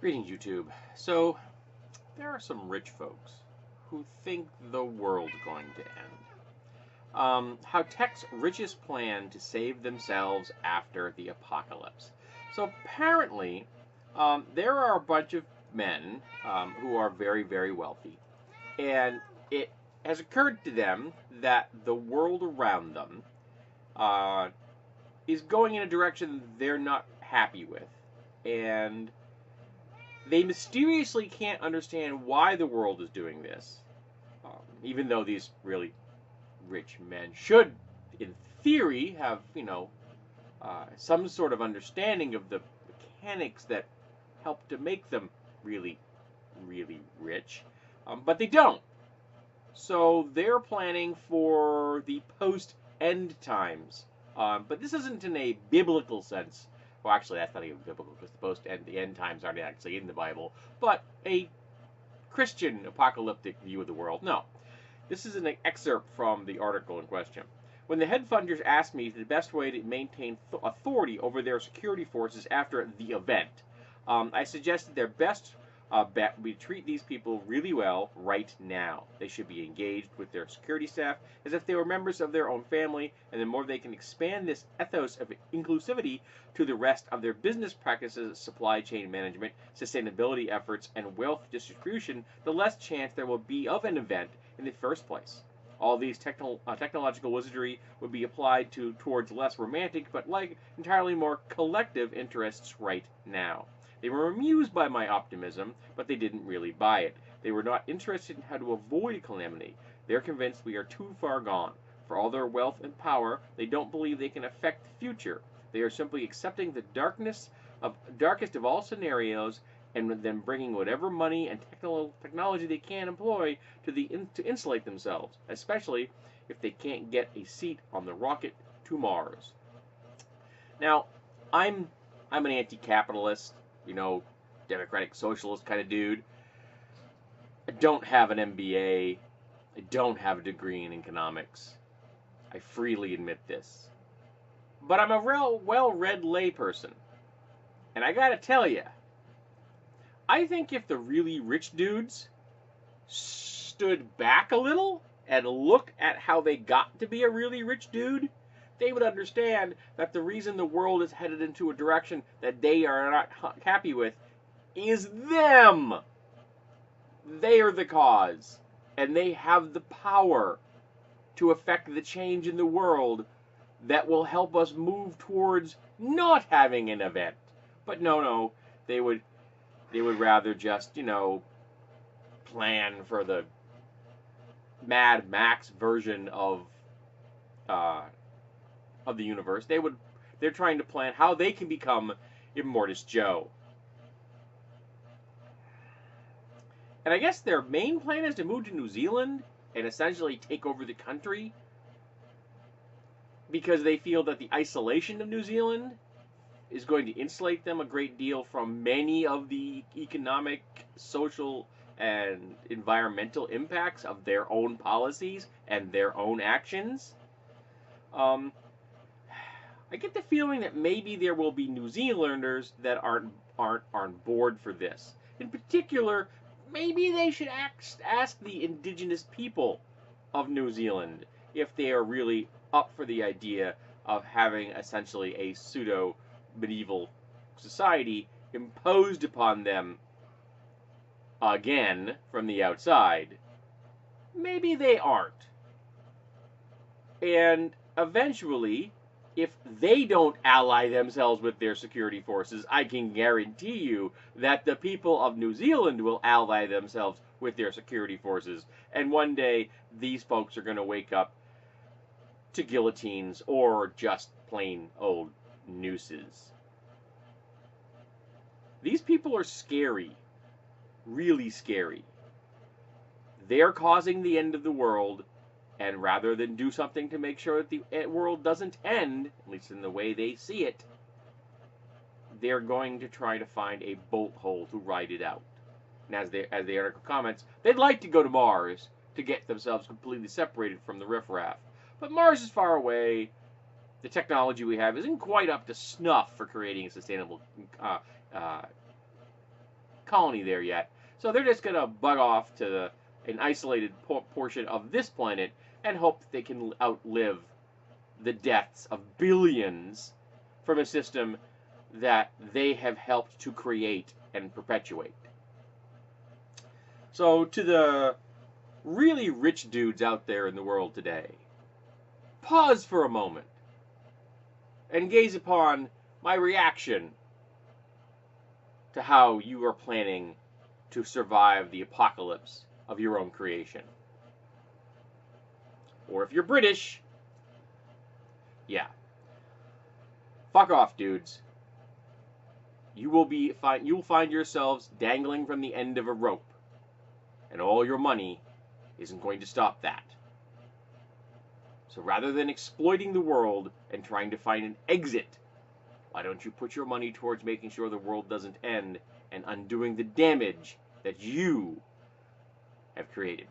Greetings, YouTube. So, there are some rich folks who think the world's going to end. How tech's richest plan to save themselves after the apocalypse. So, apparently, there are a bunch of men who are very, very wealthy, and it has occurred to them that the world around them uh, is going in a direction they're not happy with. And they mysteriously can't understand why the world is doing this, even though these really rich men should, in theory, have some sort of understanding of the mechanics that help to make them really, really rich, but they don't. So they're planning for the post-end times, but this isn't in a biblical sense. Well, actually, that's not even biblical because the end times aren't actually in the Bible, but a Christian apocalyptic view of the world. No, this is an excerpt from the article in question. When the head funders asked me the best way to maintain authority over their security forces after the event, I suggested their best bet would be to treat these people really well right now. They should be engaged with their security staff as if they were members of their own family, and the more they can expand this ethos of inclusivity to the rest of their business practices, supply chain management, sustainability efforts, and wealth distribution, the less chance there will be of an event in the first place. All these technological wizardry would be applied towards less romantic but entirely more collective interests right now. They were amused by my optimism, but they didn't really buy it. They were not interested in how to avoid calamity. They're convinced we are too far gone. For all their wealth and power, they don't believe they can affect the future. They are simply accepting the darkest of all scenarios and then bringing whatever money and technology they can employ to insulate themselves, especially if they can't get a seat on the rocket to Mars. Now, I'm an anti-capitalist, democratic socialist kind of dude. I don't have an MBA. I don't have a degree in economics. I freely admit this. But I'm a real well-read layperson. And I gotta tell you, I think if the really rich dudes stood back a little and looked at how they got to be a really rich dude, they would understand that the reason the world is headed into a direction that they are not happy with is them. They are the cause, and they have the power to affect the change in the world that will help us move towards not having an event. But no, they would rather just, plan for the Mad Max version uh, of the universe. They're trying to plan how they can become Immortus Joe. And I guess their main plan is to move to New Zealand and essentially take over the country because they feel that the isolation of New Zealand is going to insulate them a great deal from many of the economic, social, and environmental impacts of their own policies and their own actions. I get the feeling that maybe there will be New Zealanders that aren't on board for this. In particular, maybe they should ask the indigenous people of New Zealand if they are really up for the idea of having essentially a pseudo medieval society imposed upon them again from the outside. Maybe they aren't. And eventually, if they don't ally themselves with their security forces, I can guarantee you that the people of New Zealand will ally themselves with their security forces. And one day, these folks are going to wake up to guillotines or just plain old nooses. These people are scary. Really scary. They're causing the end of the world, and rather than do something to make sure that the world doesn't end, at least in the way they see it, they're going to try to find a bolt hole to ride it out. And as the article comments, they'd like to go to Mars to get themselves completely separated from the riffraff. But Mars is far away. The technology we have isn't quite up to snuff for creating a sustainable colony there yet. So they're just going to bug off to an isolated portion of this planet and hope that they can outlive the deaths of billions from a system that they have helped to create and perpetuate. So to the really rich dudes out there in the world today, pause for a moment and gaze upon my reaction to how you are planning to survive the apocalypse of your own creation. Or if you're British, yeah, fuck off, dudes. You will find yourselves dangling from the end of a rope, and all your money isn't going to stop that. So rather than exploiting the world and trying to find an exit, why don't you put your money towards making sure the world doesn't end and undoing the damage that you have created?